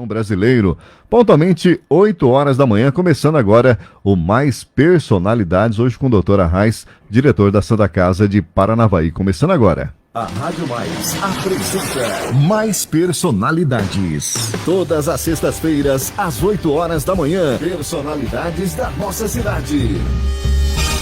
Brasileiro, pontualmente 8 horas da manhã, começando agora o Mais Personalidades, hoje com o Dr. Arraes, diretor da Santa Casa de Paranavaí. Começando agora. A Rádio Mais apresenta Mais Personalidades. Todas as sextas-feiras, às 8 horas da manhã, personalidades da nossa cidade.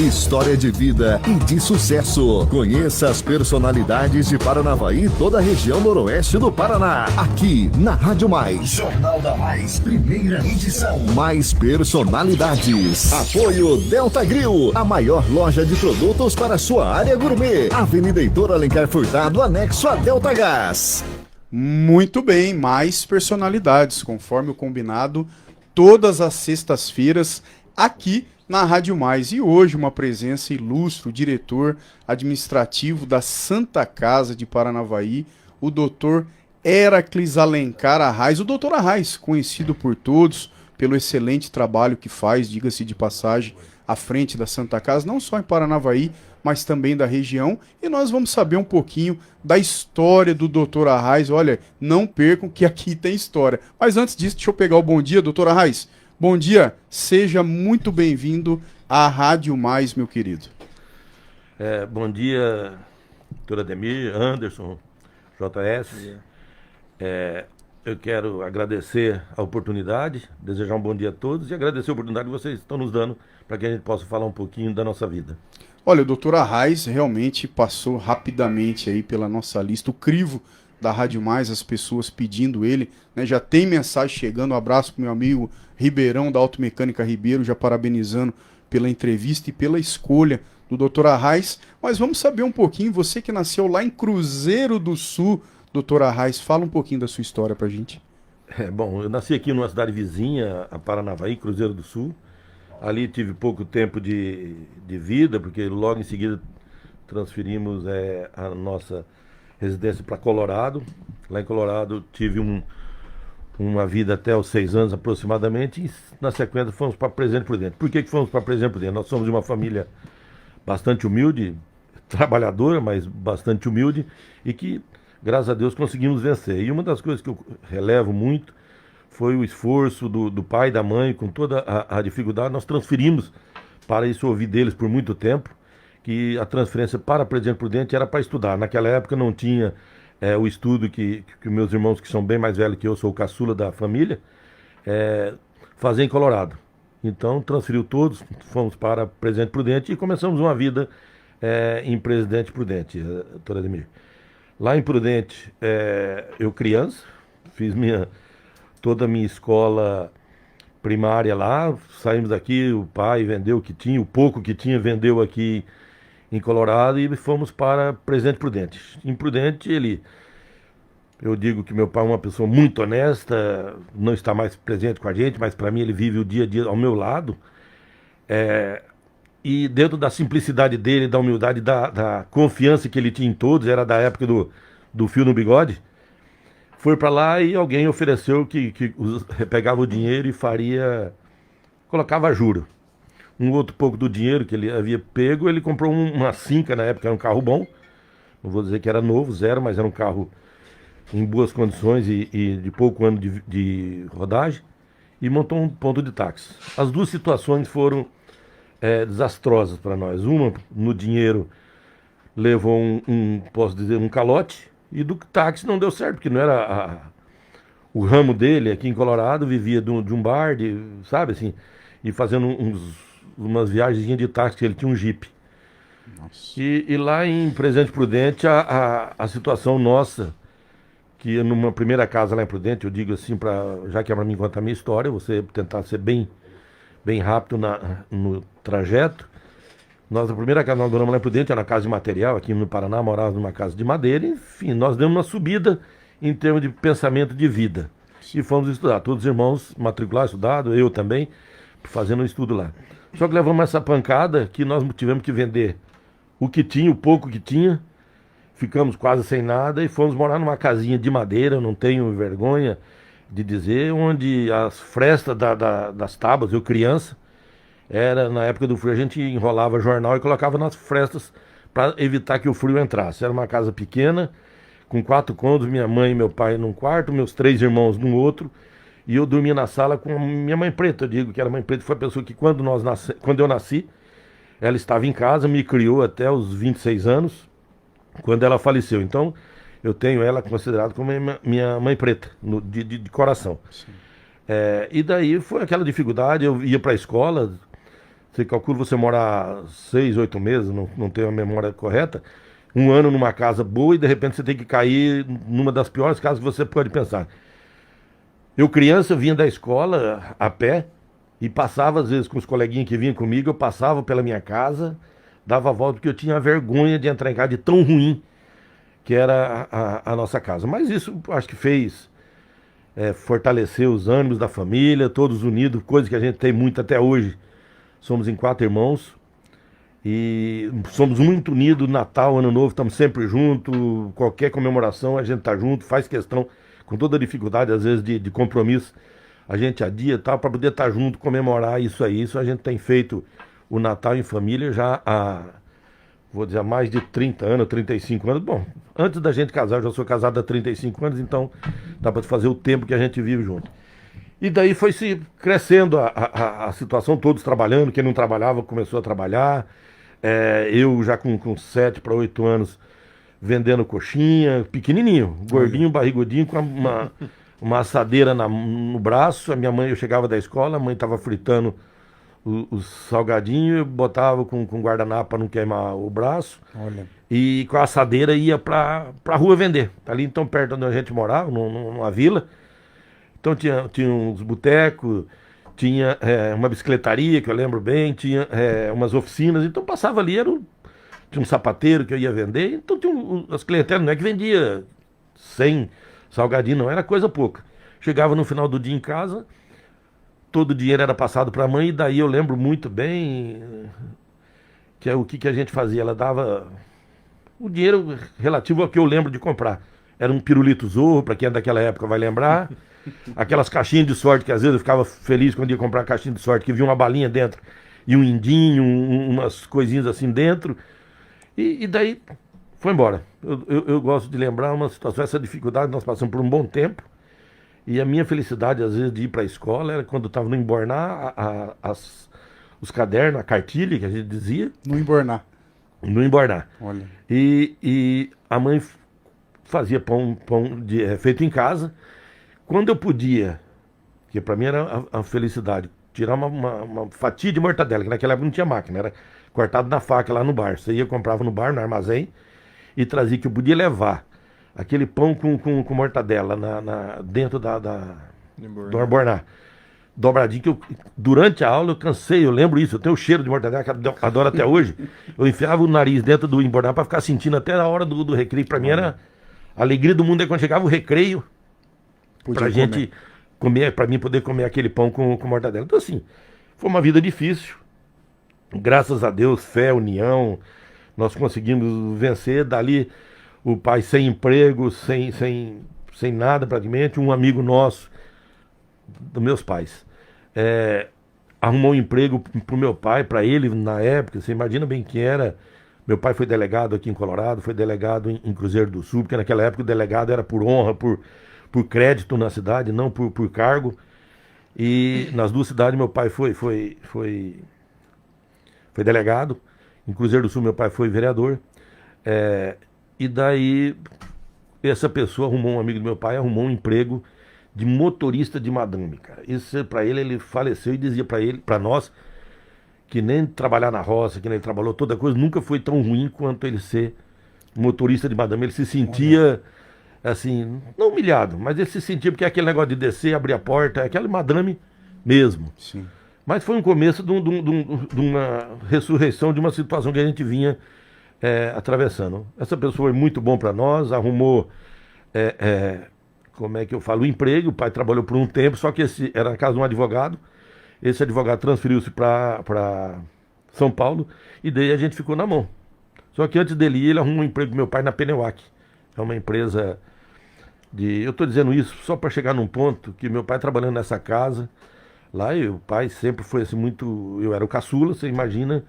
História de vida e de sucesso. Conheça as personalidades de Paranavaí e toda a região noroeste do Paraná. Aqui na Rádio Mais. Jornal da Mais, primeira edição. Mais Personalidades. Apoio Delta Grill, a maior loja de produtos para sua área gourmet. Avenida Heitor Alencar Furtado, anexo a Delta Gás. Muito bem, Mais Personalidades, conforme o combinado, todas as sextas-feiras aqui na Rádio Mais. E hoje uma presença ilustre, o diretor administrativo da Santa Casa de Paranavaí, o Dr. Heracles Alencar Arraes. O Dr. Arraes, conhecido por todos pelo excelente trabalho que faz, diga-se de passagem, à frente da Santa Casa, não só em Paranavaí, mas também da região. E nós vamos saber um pouquinho da história do Dr. Arraes. Olha, não percam que aqui tem história. Mas antes disso, deixa eu pegar o bom dia, Dr. Arraes. Bom dia, seja muito bem-vindo à Rádio Mais, meu querido. Bom dia, doutor Ademir, Anderson, JS. Eu quero agradecer a oportunidade, desejar um bom dia a todos e agradecer a oportunidade que vocês estão nos dando para que a gente possa falar um pouquinho da nossa vida. Olha, o doutor Arraes realmente passou rapidamente aí pela nossa lista, o crivo da Rádio Mais, as pessoas pedindo ele, né? Já tem mensagem chegando, um abraço pro meu amigo Ribeirão da Automecânica Ribeiro, já parabenizando pela entrevista e pela escolha do Dr. Arraes. Mas vamos saber um pouquinho, você que nasceu lá em Cruzeiro do Sul, Dr. Arraes, fala um pouquinho da sua história pra gente. Bom, eu nasci aqui numa cidade vizinha, a Paranavaí, Cruzeiro do Sul. Ali tive pouco tempo de vida, porque logo em seguida transferimos a nossa residência para Colorado. Lá em Colorado tive uma vida até os 6 anos aproximadamente, e na sequência fomos para Presidente Prudente. Por que fomos para Presidente Prudente? Nós somos de uma família bastante humilde, trabalhadora, mas bastante humilde, e que, graças a Deus, conseguimos vencer. E uma das coisas que eu relevo muito foi o esforço do pai e da mãe, com toda a dificuldade. Nós transferimos, para isso eu ouvi deles por muito tempo, que a transferência para Presidente Prudente era para estudar. Naquela época não tinha o estudo que meus irmãos, que são bem mais velhos que eu, sou o caçula da família, fazer em Colorado. Então transferiu todos, fomos para Presidente Prudente e começamos uma vida em Presidente Prudente, doutor Ademir. Lá em Prudente, eu criança, fiz toda a minha escola primária lá, saímos daqui, o pai vendeu o que tinha, o pouco que tinha vendeu aqui em Colorado e fomos para Presidente Prudente. Em Prudente, eu digo que meu pai é uma pessoa muito honesta, não está mais presente com a gente, mas para mim ele vive o dia a dia ao meu lado. E dentro da simplicidade dele, da humildade, da confiança que ele tinha em todos, era da época do fio no bigode, foi para lá e alguém ofereceu que pegava o dinheiro e colocava juro. Um outro pouco do dinheiro que ele havia pego, ele comprou uma Cinca na época, era um carro bom. Não vou dizer que era novo, zero, mas era um carro em boas condições e de pouco ano de rodagem. E montou um ponto de táxi. As duas situações foram desastrosas para nós. Uma, no dinheiro, levou posso dizer, um calote. E do táxi não deu certo, porque não era o ramo dele aqui em Colorado, vivia de um bar, sabe assim, e fazendo umas viagens de táxi, que ele tinha um Jeep. E lá em Presidente Prudente, a situação nossa, que numa primeira casa lá em Prudente, eu digo assim, já que é para mim contar a minha história, você tentar ser bem rápido no trajeto. Nós, a primeira casa que nós moramos lá em Prudente, era uma casa de material, aqui no Paraná, morávamos numa casa de madeira, enfim, nós demos uma subida em termos de pensamento de vida. E fomos estudar, todos os irmãos matriculados, estudados, eu também, fazendo um estudo lá. Só que levamos essa pancada que nós tivemos que vender o que tinha, o pouco que tinha, ficamos quase sem nada e fomos morar numa casinha de madeira, não tenho vergonha de dizer, onde as frestas das tábuas, eu criança, na época do frio, a gente enrolava jornal e colocava nas frestas para evitar que o frio entrasse. Era uma casa pequena, com 4 cômodos, minha mãe e meu pai num quarto, meus 3 irmãos num outro, E eu dormia na sala com a minha mãe preta. Eu digo que era mãe preta, foi a pessoa que quando eu nasci, ela estava em casa, me criou até os 26 anos, quando ela faleceu. Então, eu tenho ela considerada como minha mãe preta, de coração. E daí foi aquela dificuldade, eu ia para a escola, você calcula, você morar 6, 8 meses, não tenho a memória correta, um ano numa casa boa e de repente você tem que cair numa das piores casas que você pode pensar. Eu criança vinha da escola a pé e passava às vezes com os coleguinhas que vinham comigo, eu passava pela minha casa, dava a volta porque eu tinha vergonha de entrar em casa de tão ruim que era a nossa casa. Mas isso acho que fez fortalecer os ânimos da família, todos unidos, coisa que a gente tem muito até hoje. Somos em 4 irmãos e somos muito unidos. Natal, Ano Novo, estamos sempre juntos. Qualquer comemoração a gente tá junto, faz questão, com toda a dificuldade às vezes de compromisso, a gente adia e tal, para poder estar junto, comemorar isso aí. Isso a gente tem feito o Natal em família já há, vou dizer, há mais de 30 anos, 35 anos. Bom, antes da gente casar, eu já sou casado há 35 anos, então dá para fazer o tempo que a gente vive junto. E daí foi se crescendo a situação, todos trabalhando, quem não trabalhava começou a trabalhar. Eu já com 7 para 8 anos vendendo coxinha, pequenininho, gordinho, barrigudinho, com uma assadeira no braço. A minha mãe, eu chegava da escola, a mãe estava fritando os salgadinhos, eu botava com guardanapo para não queimar o braço. Olha. E com a assadeira ia pra rua vender. Ali então perto onde a gente morava, numa vila. Então tinha uns botecos, tinha uma bicicletaria, que eu lembro bem, tinha umas oficinas. Então passava ali, tinha um sapateiro que eu ia vender. Então tinha as clientelas, não é que vendia 100 salgadinhos, não, era coisa pouca. Chegava no final do dia em casa, todo o dinheiro era passado para a mãe, e daí eu lembro muito bem que o que a gente fazia. Ela dava o dinheiro relativo ao que eu lembro de comprar. Era um pirulito Zorro, para quem é daquela época vai lembrar. Aquelas caixinhas de sorte que às vezes eu ficava feliz quando ia comprar caixinha de sorte, que vinha uma balinha dentro e um indinho, umas coisinhas assim dentro. E daí foi embora. Eu gosto de lembrar uma situação, essa dificuldade, nós passamos por um bom tempo. E a minha felicidade, às vezes, de ir para a escola era quando eu estava no embornar, os cadernos, a cartilha, que a gente dizia. No embornar. No embornar. Olha. E a mãe fazia pão feito em casa. Quando eu podia, que para mim era a felicidade, tirar uma fatia de mortadela, que naquela época não tinha máquina, era cortado na faca lá no bar. Você ia, comprava no bar, no armazém, e trazia, que eu podia levar aquele pão com mortadela dentro do embornar. Dobradinho, que durante a aula eu cansei, eu lembro isso, eu tenho o cheiro de mortadela, que eu adoro até hoje. Eu enfiava o nariz dentro do embornar para ficar sentindo até a hora do recreio. Para mim era a alegria do mundo, é quando chegava o recreio, pra gente comer, para mim poder comer aquele pão com mortadela. Então assim, foi uma vida difícil. Graças a Deus, fé, união, nós conseguimos vencer. Dali o pai sem emprego, sem nada praticamente. Um amigo nosso, dos meus pais, arrumou um emprego pro meu pai, para ele na época. Você imagina bem que era. Meu pai foi delegado aqui em Colorado, foi delegado em Cruzeiro do Sul, porque naquela época o delegado era por honra, por crédito na cidade, não por cargo. E nas duas cidades meu pai foi delegado. Em Cruzeiro do Sul meu pai foi vereador. E daí essa pessoa arrumou, um amigo do meu pai, arrumou um emprego de motorista de madame, cara. Isso para ele faleceu e dizia para nós que nem trabalhar na roça, que nem ele trabalhou, toda coisa, nunca foi tão ruim quanto ele ser motorista de madame. Ele se sentia assim, não humilhado, mas ele se sentia, porque é aquele negócio de descer, abrir a porta, é aquele madame mesmo. Sim. Mas foi um começo de uma ressurreição de uma situação que a gente vinha atravessando. Essa pessoa foi muito bom para nós, arrumou, como é que eu falo, o emprego. O pai trabalhou por um tempo, só que esse era na casa de um advogado. Esse advogado transferiu-se para São Paulo e daí a gente ficou na mão. Só que antes dele ir, ele arrumou um emprego com meu pai na Peneuac. É uma empresa eu estou dizendo isso só para chegar num ponto que meu pai trabalhando nessa casa lá, e o pai sempre foi assim muito. Eu era o caçula, você imagina,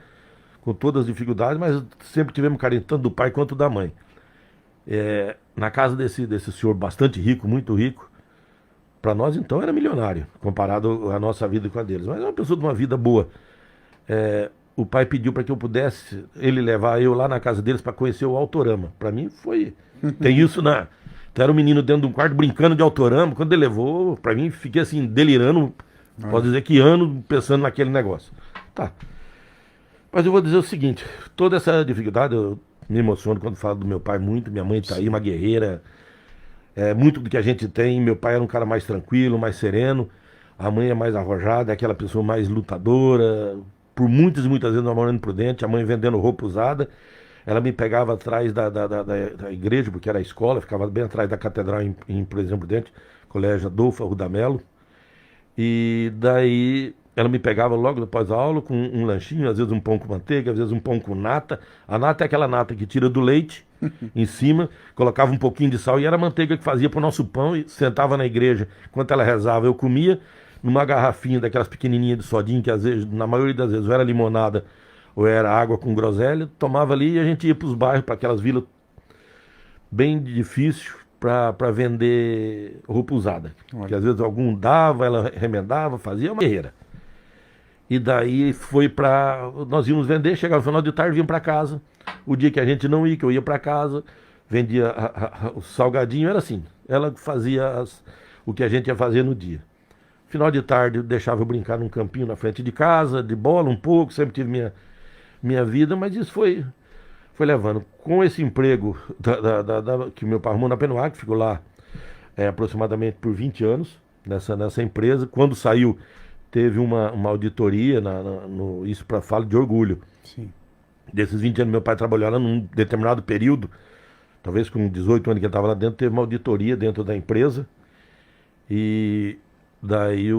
com todas as dificuldades, mas sempre tivemos carinho tanto do pai quanto da mãe. Na casa desse senhor bastante rico, muito rico, Para nós, então, era milionário, comparado à nossa vida com a deles. Mas é uma pessoa de uma vida boa. O pai pediu para que eu pudesse, ele levar eu lá na casa deles para conhecer o Autorama. Para mim foi... Tem isso na... Então, era um menino dentro de um quarto brincando de Autorama. Quando ele levou, para mim, fiquei assim, delirando. Posso dizer que ano pensando naquele negócio. Tá. Mas eu vou dizer o seguinte, toda essa dificuldade, eu me emociono quando falo do meu pai muito. Minha mãe tá aí, uma guerreira. Muito do que a gente tem. Meu pai era um cara mais tranquilo, mais sereno. A mãe é mais arrojada, é aquela pessoa mais lutadora. Por muitas e muitas vezes namorando prudente. A mãe vendendo roupa usada. Ela me pegava atrás da igreja, porque era a escola. Ficava bem atrás da catedral em Presidente Prudente. Colégio Adolfo Rudamelo. E daí ela me pegava logo após a aula com um lanchinho. Às vezes um pão com manteiga, às vezes um pão com nata. A nata é aquela nata que tira do leite em cima, colocava um pouquinho de sal e era a manteiga que fazia para o nosso pão e sentava na igreja. Enquanto ela rezava, eu comia numa garrafinha daquelas pequenininhas de sodinho, que às vezes, na maioria das vezes, ou era limonada ou era água com groselha, tomava ali e a gente ia para os bairros, para aquelas vilas bem difíceis para vender roupa usada. Que às vezes algum dava, ela remendava, fazia uma guerreira. E daí foi para... Nós íamos vender, chegava no final de tarde, vinha para casa. O dia que a gente não ia, que eu ia para casa, vendia o salgadinho, era assim. Ela fazia o que a gente ia fazer no dia. Final de tarde, eu deixava eu brincar num campinho na frente de casa, de bola um pouco, sempre tive minha vida, mas isso foi levando. Com esse emprego que meu pai arrumou na Penuac, ficou lá aproximadamente por 20 anos, nessa empresa. Quando saiu, teve uma auditoria, isso para fala de orgulho. Sim. Desses 20 anos, meu pai trabalhou lá num determinado período, talvez com 18 anos que ele estava lá dentro, teve uma auditoria dentro da empresa. E daí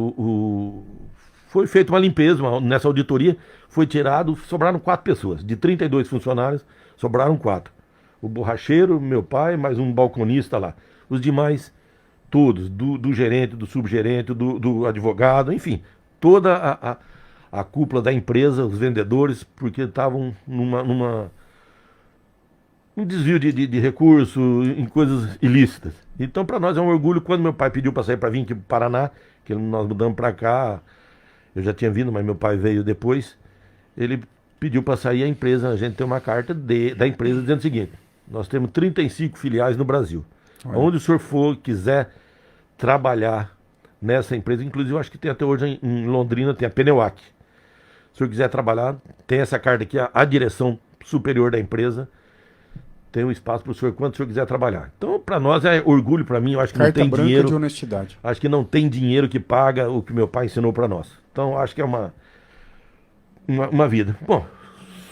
foi feita uma limpeza, nessa auditoria foi tirado, sobraram 4 pessoas. De 32 funcionários, sobraram 4. O borracheiro, meu pai, mais um balconista lá. Os demais, todos, do gerente, do subgerente, do advogado, enfim, toda a cúpula da empresa, os vendedores, porque estavam num desvio de recurso, em coisas ilícitas. Então, para nós é um orgulho. Quando meu pai pediu para sair para vir aqui para o Paraná, que nós mudamos para cá, eu já tinha vindo, mas meu pai veio depois, ele pediu para sair a empresa. A gente tem uma carta da empresa dizendo o seguinte: nós temos 35 filiais no Brasil. Olha. Onde o senhor quiser trabalhar nessa empresa, inclusive eu acho que tem até hoje em Londrina, tem a Pneuac. Se o senhor quiser trabalhar, tem essa carta aqui, a direção superior da empresa tem um espaço para o senhor quando o senhor quiser trabalhar. Então, para nós é orgulho, para mim, eu acho que Carta não tem branca dinheiro. de honestidade. Acho que não tem dinheiro que paga o que meu pai ensinou para nós. Então, acho que é uma vida. Bom,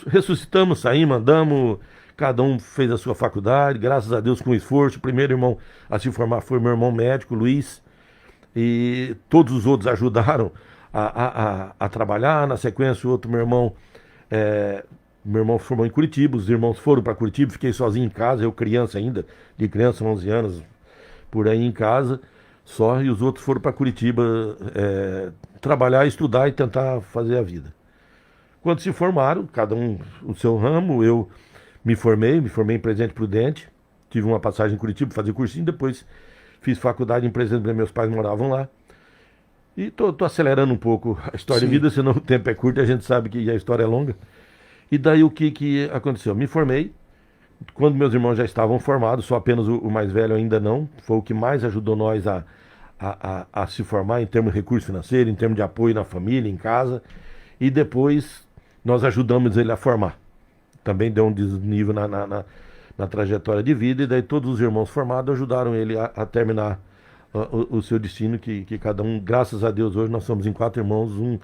ressuscitamos, saímos, andamos, cada um fez a sua faculdade, graças a Deus com esforço. O primeiro irmão a se formar foi meu irmão médico, Luiz, e todos os outros ajudaram a trabalhar. Na sequência, o outro meu irmão se formou em Curitiba, os irmãos foram para Curitiba, fiquei sozinho em casa, eu criança ainda, de criança, 11 anos, por aí em casa, só, e os outros foram para Curitiba trabalhar, estudar e tentar fazer a vida. Quando se formaram, cada um o seu ramo, eu me formei em Presidente Prudente, tive uma passagem em Curitiba, fazia cursinho, depois fiz faculdade em Presidente Prudente, meus pais moravam lá. E tô acelerando um pouco a história. Sim. De vida, senão o tempo é curto e a gente sabe que a história é longa. E daí o que aconteceu? Me formei, quando meus irmãos já estavam formados, só apenas o mais velho ainda não, foi o que mais ajudou nós a se formar em termos de recurso financeiro, em termos de apoio na família, em casa, e depois nós ajudamos ele a formar. Também deu um desnível na trajetória de vida, e daí todos os irmãos formados ajudaram ele a terminar o seu destino, que cada um, graças a Deus, hoje nós somos em 4 irmãos, um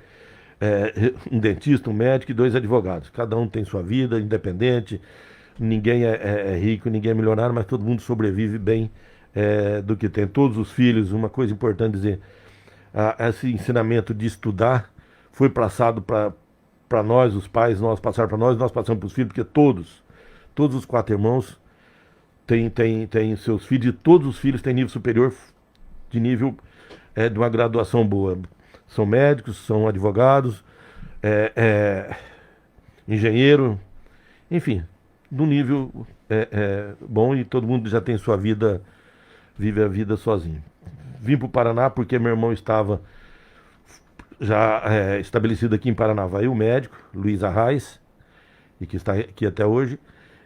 dentista, um médico e 2 advogados. Cada um tem sua vida independente, ninguém é rico, ninguém é milionário, mas todo mundo sobrevive bem do que tem. Todos os filhos, uma coisa importante dizer, esse ensinamento de estudar foi passado para nós, os pais, nós passaram para nós passamos para os filhos, porque todos os 4 irmãos têm seus filhos, e todos os filhos têm nível superior, de nível de uma graduação boa. São médicos, são advogados, engenheiro, enfim, do nível bom, e todo mundo já tem sua vida, vive a vida sozinho. vim para o Paraná porque meu irmão estava já estabelecido aqui em Paranavaí, o médico, Luiz Arraes, e que está aqui até hoje.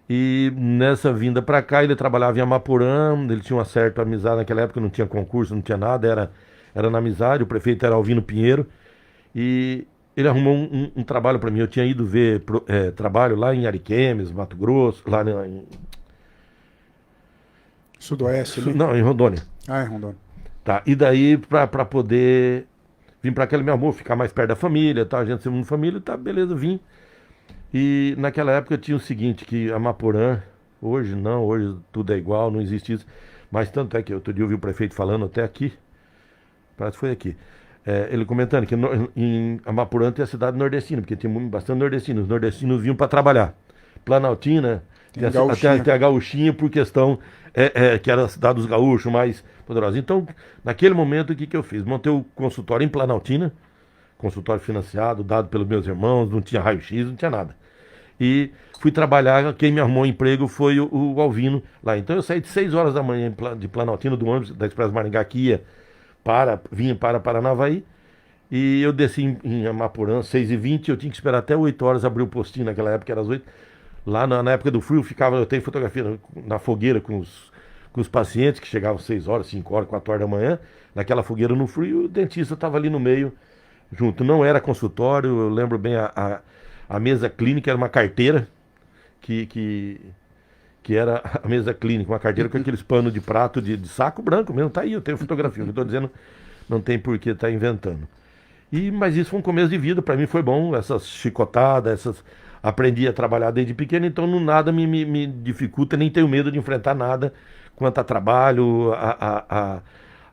E nessa vinda para cá, ele trabalhava em Amaporã, ele tinha uma certa amizade, naquela época não tinha concurso, não tinha nada, era na amizade, o prefeito era Alvino Pinheiro, e ele arrumou um trabalho para mim. Eu tinha ido ver trabalho lá em Ariquemes, Mato Grosso, lá em... Sudoeste ali? Não, em Rondônia. Ah, é Rondônia. Tá, e daí para poder vir para cá, ele me arrumou, ficar mais perto da família, tá, a gente sendo família, tá, beleza, vim. E naquela época tinha o seguinte, que Amaporã, hoje não, hoje tudo é igual, não existe isso, mas tanto é que outro dia eu vi o prefeito falando até aqui, parece que foi aqui, ele comentando que em Amaporã tem a cidade nordestina, porque tinha bastante nordestinos, os nordestinos vinham para trabalhar. Planaltina, tem a Gauchinha por questão, que era a cidade dos gaúchos mais poderosa. Então, naquele momento, o que eu fiz? Montei o consultório em Planaltina, consultório financiado, dado pelos meus irmãos, não tinha raio-x, não tinha nada. E fui trabalhar, quem me arrumou emprego foi o Alvino lá. Então eu saí de 6 horas da manhã de Planaltina, do ônibus da Expresso Maringá, que vinha para Paranavaí, e eu desci em Amaporã, 6h20, eu tinha que esperar até 8 horas abrir o postinho, naquela época era às 8. Lá na época do frio, eu tenho fotografia na fogueira com os pacientes, que chegavam 6 horas, 5 horas, 4 horas da manhã, naquela fogueira no frio, o dentista estava ali no meio, junto. Não era consultório, eu lembro bem, a mesa clínica era uma carteira, que era a mesa clínica, uma carteira com aqueles panos de prato de saco branco mesmo, tá aí, eu tenho fotografia, eu estou dizendo, não tem por que estar inventando. Mas isso foi um começo de vida, para mim foi bom, essas chicotadas, aprendi a trabalhar desde pequeno, então nada me dificulta, nem tenho medo de enfrentar nada quanto a trabalho,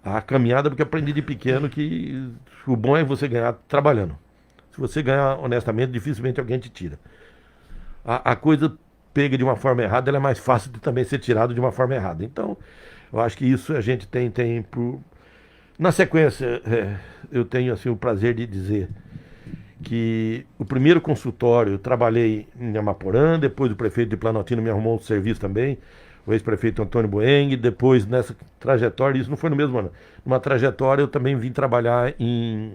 a caminhada, porque aprendi de pequeno que o bom é você ganhar trabalhando. Se você ganhar honestamente, dificilmente alguém te tira. A coisa pega de uma forma errada, ela é mais fácil de também ser tirada de uma forma errada. Então, eu acho que isso a gente tem por... Na sequência, eu tenho assim, o prazer de dizer que o primeiro consultório eu trabalhei em Amaporã, depois o prefeito de Planaltina me arrumou um serviço também, o ex-prefeito Antônio Boeng, depois nessa trajetória, isso não foi no mesmo ano, numa trajetória eu também vim trabalhar em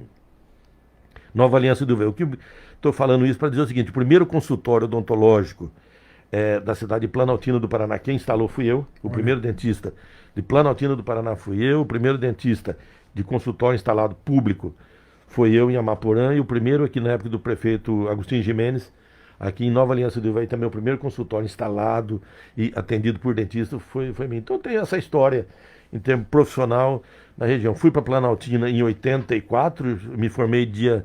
Nova Aliança do Véu. Estou falando isso para dizer o seguinte: o primeiro consultório odontológico da cidade de Planaltina do Paraná, quem instalou fui eu, o primeiro dentista de Planaltina do Paraná fui eu, o primeiro dentista de consultório instalado público foi eu em Amaporã, e o primeiro aqui na época do prefeito Agostinho Gimenez, aqui em Nova Aliança do Ivaí, também o primeiro consultório instalado e atendido por dentista foi mim. Então tem essa história em termos profissional na região. Fui para Planaltina em 84, me formei dia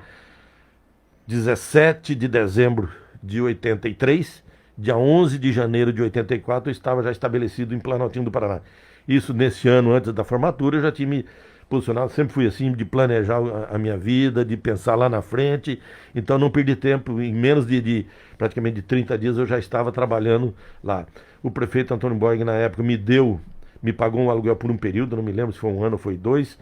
17 de dezembro de 83, dia 11 de janeiro de 84 eu estava já estabelecido em Planaltina do Paraná. Isso nesse ano antes da formatura eu já tinha me posicionado, sempre fui assim, de planejar a minha vida, de pensar lá na frente, então não perdi tempo, em menos de praticamente de 30 dias eu já estava trabalhando lá. O prefeito Antônio Boing na época me pagou um aluguel por um período, não me lembro se foi um ano ou foi 2,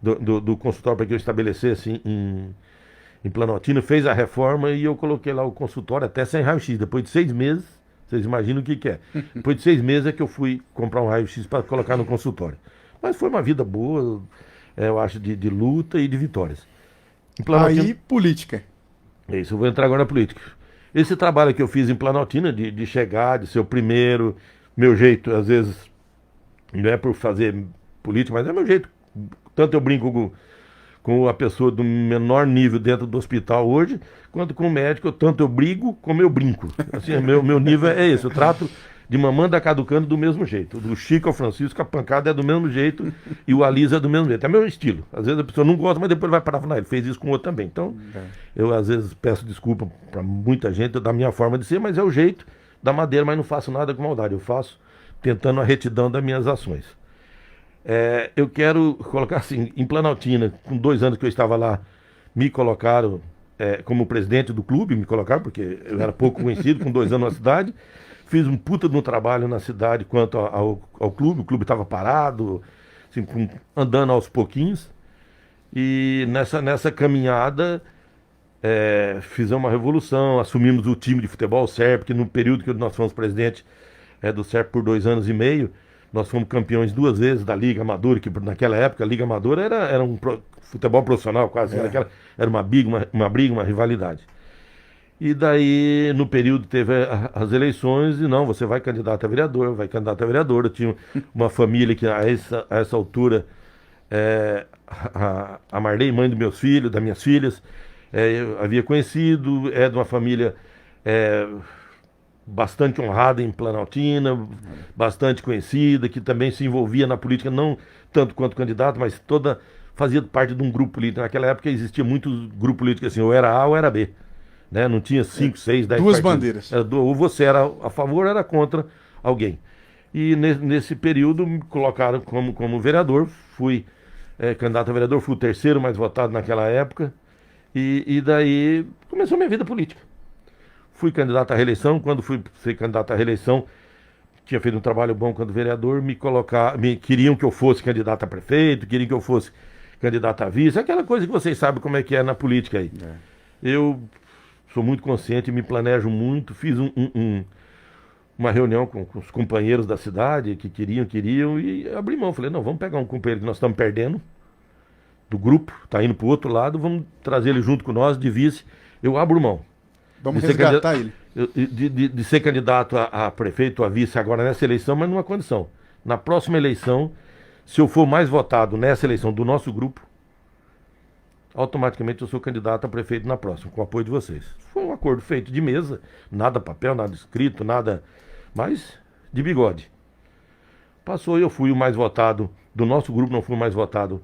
do consultório para que eu estabelecesse em Planaltina, fez a reforma e eu coloquei lá o consultório até sem raio-x, depois de 6 meses, vocês imaginam o que é. Depois de 6 meses é que eu fui comprar um raio-x para colocar no consultório. Mas foi uma vida boa, eu acho, de luta e de vitórias. Aí, política. É isso, eu vou entrar agora na política. Esse trabalho que eu fiz em Planaltina, de chegar, de ser o primeiro, meu jeito, às vezes, não é por fazer política, mas é meu jeito. Tanto eu brinco com a pessoa do menor nível dentro do hospital hoje, quanto com o médico, tanto eu brigo como eu brinco. Assim, meu nível é esse, eu trato de Mamanda Caducando do mesmo jeito. Do Chico ao Francisco, a pancada é do mesmo jeito e o Alisa é do mesmo jeito. É meu estilo. Às vezes a pessoa não gosta, mas depois vai parar e falar, ele fez isso com o outro também. Então, eu às vezes peço desculpa para muita gente da minha forma de ser, mas é o jeito da Madeira, mas não faço nada com maldade. Eu faço tentando a retidão das minhas ações. Eu quero colocar assim, em Planaltina, com 2 anos que eu estava lá, me colocaram como presidente do clube, me colocaram, porque eu era pouco conhecido, com 2 anos na cidade. Fiz um puta de um trabalho na cidade quanto ao clube. O clube estava parado, assim, andando aos pouquinhos. E nessa caminhada fizemos uma revolução, assumimos o time de futebol, o SERP, que no período que nós fomos presidente do SERP por 2 anos e meio, Nós fomos campeões 2 vezes da Liga Amadora, que naquela época a Liga Amadora era um futebol profissional quase, era uma briga, uma rivalidade. E daí, no período, teve as eleições e não, você vai candidato a vereador, vai candidato a vereador. Eu tinha uma família que a essa altura, a Marley, mãe dos meus filhos, das minhas filhas, eu havia conhecido, é de uma família bastante honrada em Planaltina, bastante conhecida, que também se envolvia na política, não tanto quanto candidato, mas fazia parte de um grupo político. Naquela época existia muitos grupos políticos assim, ou era A ou era B. Né? Não tinha 5, 6, 10 duas partidos. bandeiras. Ou você era a favor ou era contra alguém. E nesse período me colocaram como vereador, fui candidato a vereador, fui o terceiro mais votado naquela época, e daí começou a minha vida política. Fui candidato à reeleição, quando fui ser candidato à reeleição, tinha feito um trabalho bom quando vereador, queriam que eu fosse candidato a prefeito, queriam que eu fosse candidato a vice, aquela coisa que vocês sabem como é que é na política aí. Eu sou muito consciente, me planejo muito, fiz uma reunião com os companheiros da cidade que queriam, e abri mão. Falei, não, vamos pegar um companheiro que nós estamos perdendo, do grupo, está indo para o outro lado, vamos trazer ele junto com nós, de vice, eu abro mão. Vamos resgatar ele. De ser candidato a prefeito, a vice agora nessa eleição, mas numa condição. Na próxima eleição, se eu for mais votado nessa eleição do nosso grupo, automaticamente eu sou candidato a prefeito na próxima, com o apoio de vocês. Foi um acordo feito de mesa, nada papel, nada escrito, nada, mas de bigode. Passou e eu fui o mais votado do nosso grupo, não fui o mais votado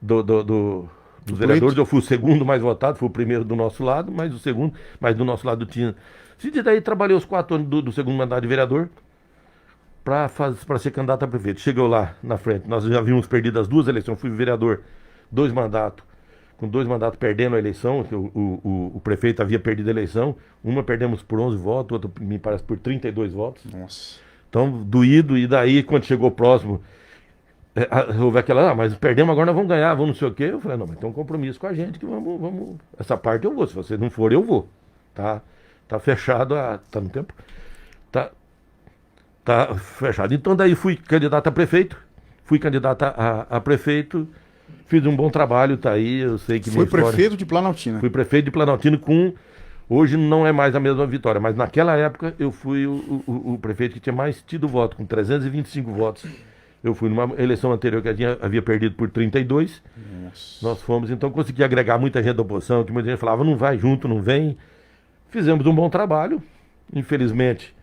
dos vereadores, eu fui o segundo mais votado, fui o primeiro do nosso lado, mas o segundo, mas do nosso lado tinha. E daí trabalhei os 4 anos do segundo mandato de vereador para ser candidato a prefeito. Chegou lá na frente, nós já havíamos perdido as 2 eleições, fui vereador 2 mandatos, com 2 mandatos perdendo a eleição, o prefeito havia perdido a eleição, uma perdemos por 11 votos, outra me parece por 32 votos. Nossa. Então, doído, e daí quando chegou próximo, houve aquela, mas perdemos, agora nós vamos ganhar, vamos não sei o quê. Eu falei, não, mas tem um compromisso com a gente, que vamos, essa parte eu vou, se você não for, eu vou. Tá fechado, tá no tempo? Tá fechado. Então daí fui candidato a prefeito, a prefeito, fiz um bom trabalho, tá aí, eu sei que... Foi prefeito de Planaltina. Fui prefeito de Planaltina hoje não é mais a mesma vitória, mas naquela época eu fui o prefeito que tinha mais tido voto, com 325 votos. Eu fui numa eleição anterior que havia perdido por 32. Nossa. Nós fomos, então consegui agregar muita gente da oposição, que muita gente falava, não vai junto, não vem. Fizemos um bom trabalho. Infelizmente,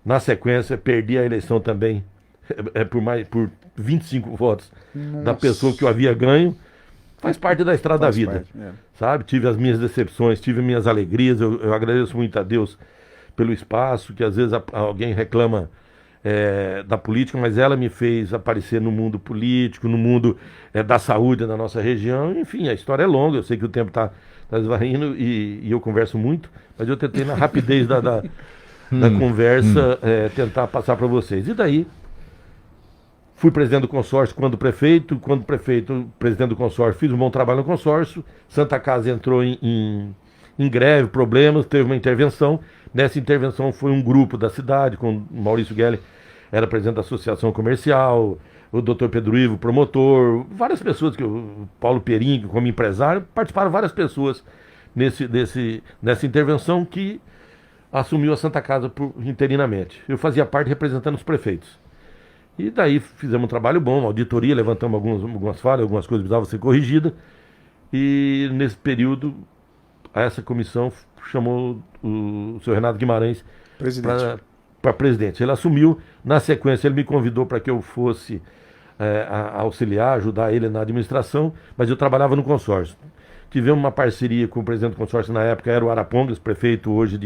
na sequência, perdi a eleição também por 25 votos da pessoa que eu havia ganho. Faz parte da estrada da vida, sabe? Tive as minhas decepções, tive as minhas alegrias. Eu agradeço muito a Deus pelo espaço, que às vezes alguém reclama da política, mas ela me fez aparecer no mundo político, no mundo da saúde da nossa região. Enfim, a história é longa, eu sei que o tempo está esvaindo e eu converso muito, mas eu tentei na rapidez da conversa tentar passar para vocês. E daí, fui presidente do consórcio quando prefeito, presidente do consórcio, fiz um bom trabalho no consórcio, Santa Casa entrou em greve, problemas, teve uma intervenção. Nessa intervenção foi um grupo da cidade, com Maurício Guelli, era presidente da Associação Comercial, o Dr. Pedro Ivo, promotor, várias pessoas, o Paulo Perim, como empresário, participaram várias pessoas nessa intervenção que assumiu a Santa Casa interinamente. Eu fazia parte representando os prefeitos. E daí fizemos um trabalho bom, uma auditoria, levantamos algumas falhas, algumas coisas precisavam ser corrigidas. E nesse período, essa comissão chamou o senhor Renato Guimarães para presidente. Ele assumiu, na sequência ele me convidou para que eu fosse auxiliar, ajudar ele na administração, mas eu trabalhava no consórcio. Tivemos uma parceria com o presidente do consórcio na época, era o Arapongas, prefeito hoje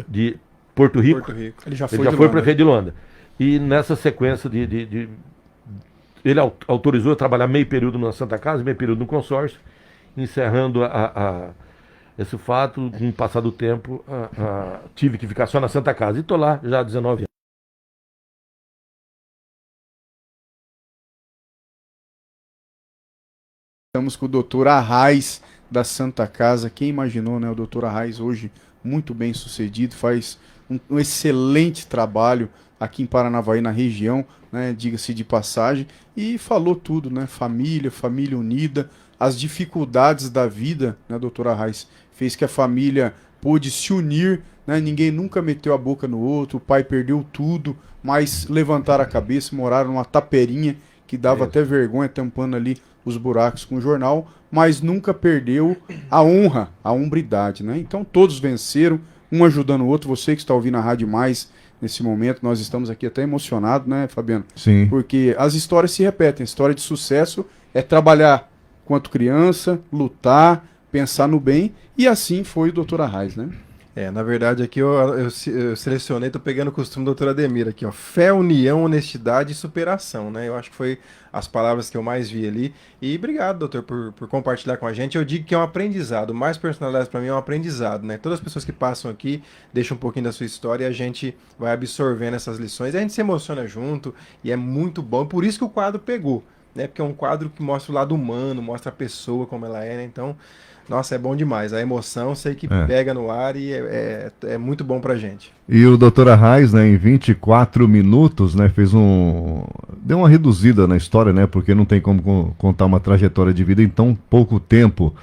de Porto Rico. Ele já foi prefeito de Luanda. E nessa sequência ele autorizou eu trabalhar meio período na Santa Casa, meio período no consórcio, encerrando esse fato, com o passar do tempo, tive que ficar só na Santa Casa. E estou lá já há 19 anos. Estamos com o doutor Arraes da Santa Casa. Quem imaginou, né? O doutor Arraes hoje muito bem sucedido, faz um excelente trabalho aqui em Paranavaí, na região, né, diga-se de passagem, e falou tudo, né, família unida, as dificuldades da vida, né, doutora Reis, fez que a família pôde se unir, né, ninguém nunca meteu a boca no outro, o pai perdeu tudo, mas levantaram a cabeça, moraram numa taperinha que dava até vergonha, tampando ali os buracos com o jornal, mas nunca perdeu a honra, a hombridade, né? Então todos venceram, um ajudando o outro. Você que está ouvindo a Rádio Mais nesse momento, nós estamos aqui até emocionados, né, Fabiano? Sim. Porque as histórias se repetem. A história de sucesso é trabalhar quanto criança, lutar, pensar no bem, e assim foi o Dr. Arraes, né? Na verdade aqui eu selecionei, tô pegando o costume do doutor Ademir aqui, ó. Fé, união, honestidade e superação, né? Eu acho que foi as palavras que eu mais vi ali. E obrigado, doutor, por compartilhar com a gente. Eu digo que é um aprendizado, mais personalidade para mim é um aprendizado, né? Todas as pessoas que passam aqui deixam um pouquinho da sua história e a gente vai absorvendo essas lições. E a gente se emociona junto e é muito bom. Por isso que o quadro pegou, né? Porque é um quadro que mostra o lado humano, mostra a pessoa como ela é, né? Então... Nossa, é bom demais. A emoção, sei que pega no ar e é muito bom pra gente. E o Dr. Arraes, né, em 24 minutos, né, deu uma reduzida na história, né, porque não tem como contar uma trajetória de vida em tão pouco tempo.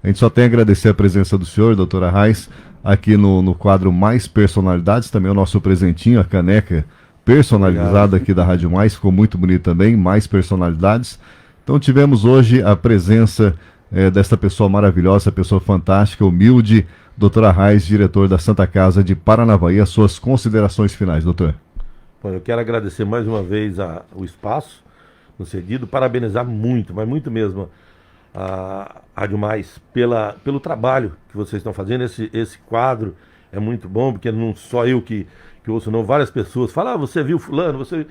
A gente só tem a agradecer a presença do senhor, Dr. Arraes, aqui no quadro Mais Personalidades, também o nosso presentinho, a caneca personalizada aqui da Rádio Mais, ficou muito bonito também, Mais Personalidades. Então tivemos hoje a presença desta pessoa maravilhosa, pessoa fantástica, humilde, Dr. Arraes, diretor da Santa Casa de Paranavaí. As suas considerações finais, doutor. Bom, eu quero agradecer mais uma vez o espaço no cedido, parabenizar muito, mas muito mesmo a Rádio Mais pelo trabalho que vocês estão fazendo. Esse quadro é muito bom, porque não só eu que ouço, não, várias pessoas falam, você viu fulano, você...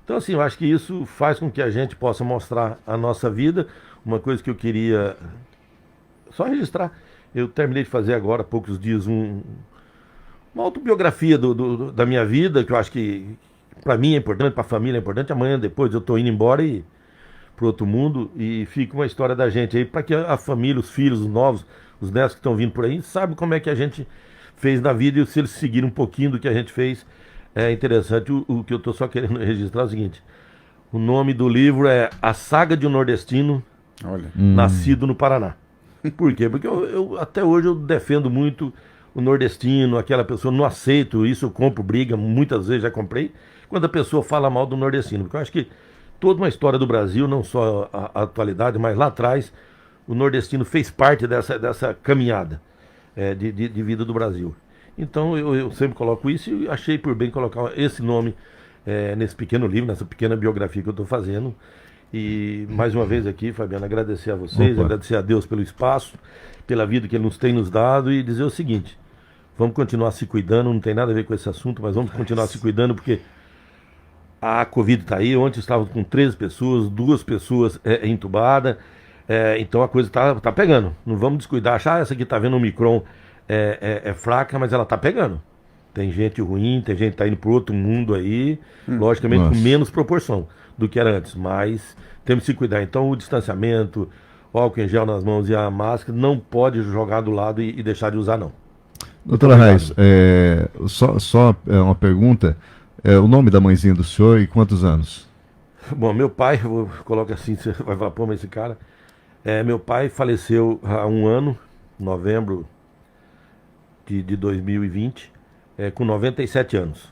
Então, assim, eu acho que isso faz com que a gente possa mostrar a nossa vida. Uma coisa que eu queria só registrar, eu terminei de fazer agora, há poucos dias, uma autobiografia da minha vida, que eu acho que para mim é importante, para a família é importante. Amanhã, depois, eu estou indo embora e para outro mundo, e fica uma história da gente aí, para que a família, os filhos, os novos, os netos que estão vindo por aí, saibam como é que a gente fez na vida, e se eles seguirem um pouquinho do que a gente fez, é interessante. O que eu estou só querendo registrar é o seguinte: o nome do livro é A Saga de um Nordestino, Olha. Nascido no Paraná. Por quê? Porque eu até hoje eu defendo muito o nordestino, aquela pessoa, não aceito isso, eu compro briga, muitas vezes já comprei, quando a pessoa fala mal do nordestino. Porque eu acho que toda uma história do Brasil, não só a atualidade, mas lá atrás, o nordestino fez parte dessa caminhada de vida do Brasil. Então eu sempre coloco isso e achei por bem colocar esse nome nesse pequeno livro, nessa pequena biografia que eu estou fazendo. E mais uma vez aqui, Fabiano, agradecer a vocês, agradecer a Deus pelo espaço, pela vida que Ele nos dado, e dizer o seguinte: vamos continuar se cuidando, não tem nada a ver com esse assunto, mas vamos continuar se cuidando, porque a Covid está aí. Ontem estávamos com 13 pessoas, 2 pessoas entubadas, então a coisa tá pegando. Não vamos descuidar, achar essa aqui está vendo o Omicron é fraca, mas ela está pegando. Tem gente ruim, tem gente que está indo para outro mundo aí, logicamente com menos proporção do que era antes, mas temos que se cuidar. Então o distanciamento, o álcool em gel nas mãos e a máscara não pode jogar do lado e deixar de usar, não. Doutora Arraes, só uma pergunta, o nome da mãezinha do senhor e quantos anos? Bom, meu pai, eu coloco assim, você vai falar, pô, mas esse cara... meu pai faleceu há um ano, novembro de 2020, com 97 anos.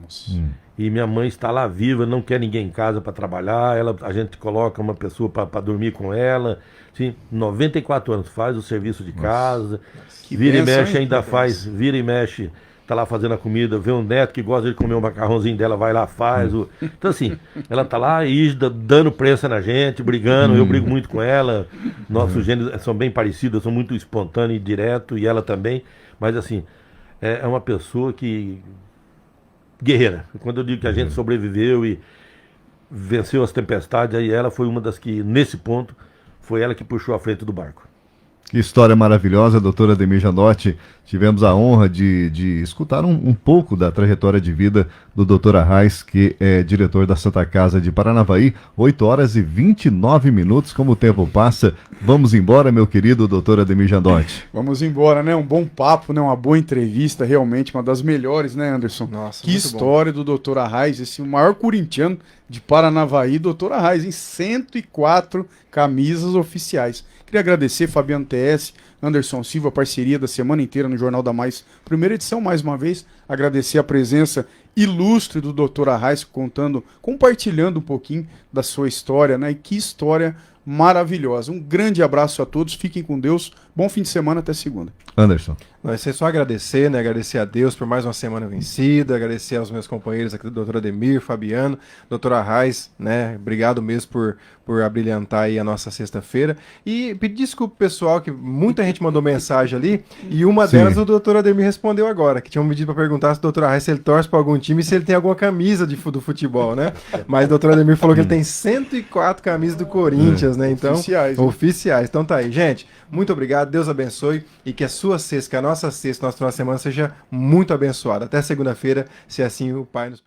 Nossa. E minha mãe está lá viva, não quer ninguém em casa para trabalhar, a gente coloca uma pessoa para dormir com ela, sim, 94 anos, faz o serviço de casa, vira e mexe, ainda faz, vira e mexe, tá lá fazendo a comida, vê um neto que gosta de comer um macarrãozinho dela, vai lá, faz. Então assim, ela tá lá, rígida, dando prensa na gente, brigando, eu brigo muito com ela, nossos gêneros são bem parecidos, eu sou muito espontâneo e direto, e ela também, mas assim, é uma pessoa que... guerreira. Quando eu digo que a gente sobreviveu e venceu as tempestades, aí ela foi uma das que, nesse ponto, foi ela que puxou a frente do barco. Que história maravilhosa, doutora Ademir Janotti. Tivemos a honra de escutar um pouco da trajetória de vida do doutor Arraes, que é diretor da Santa Casa de Paranavaí. 8 horas e 29 minutos, como o tempo passa. Vamos embora, meu querido doutor Ademir Janotti. Vamos embora, né? Um bom papo, né? Uma boa entrevista, realmente uma das melhores, né, Anderson? Nossa, que muito história do doutor Arraes, esse maior corintiano de Paranavaí, doutor Arraes, em 104 camisas oficiais. Queria agradecer Fabiano TS, Anderson Silva, parceria da semana inteira no Jornal da Mais, primeira edição, mais uma vez. Agradecer a presença ilustre do Dr. Arraes, compartilhando um pouquinho da sua história, né? E que história maravilhosa. Um grande abraço a todos, fiquem com Deus, bom fim de semana, até segunda. Anderson. Vai ser só agradecer, né? Agradecer a Deus por mais uma semana vencida, agradecer aos meus companheiros aqui, do doutor Ademir, Fabiano, doutor Arraes, né? Obrigado mesmo por abrilhantar aí a nossa sexta-feira. E pedir desculpa pro pessoal, que muita gente mandou mensagem ali, e uma Sim. delas o doutor Ademir respondeu agora, que tinham pedido para perguntar se o doutor Arraes se ele torce para algum time e se ele tem alguma camisa do futebol, né? Mas o doutor Ademir falou que ele tem 104 camisas do Corinthians, né? Então, Oficiais, né? oficiais. Então tá aí, gente. Muito obrigado, Deus abençoe e que a sua sexta, que a nossa sexta, nossa final de semana seja muito abençoada. Até segunda-feira, se assim o Pai nos